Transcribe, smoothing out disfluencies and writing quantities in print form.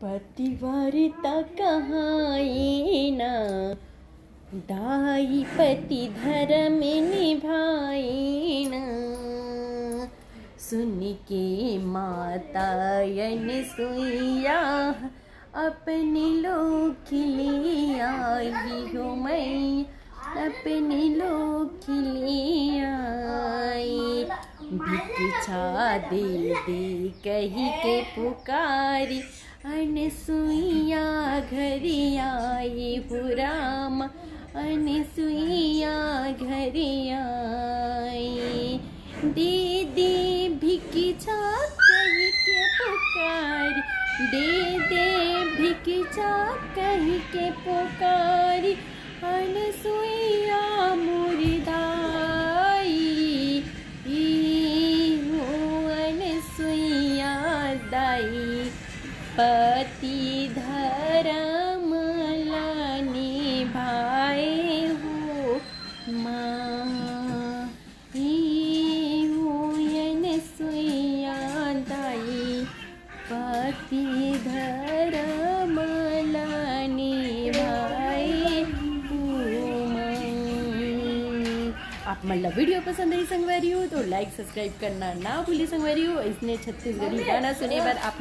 पतिव्रता कहाई ना, दाई पति धर्म निभाई ना। सुन के माता अनसुईया, अपने लोक ले आई हूँ मैं, अपने लोक ले आई। भिक्षा दे दे कही के पुकारी, अनसुईया घर आई हूँ राम, अनसुईया घर आई। दे दे भिक्षा कही के पुकारी, दे दे भिक्षा कही के पुकारी, अनसुईया मुर्दाई अनसुईया दाई। पति धर्म निभाए हो माँ, अनसुईया दाई। पति धर्म निभाए हो माँ। आप मतलब वीडियो पसंद आई संगवारी हो तो लाइक सब्सक्राइब करना ना भूलिए संगवारी हो। इसने छत्तीसगढ़ी गाना सुने पर आप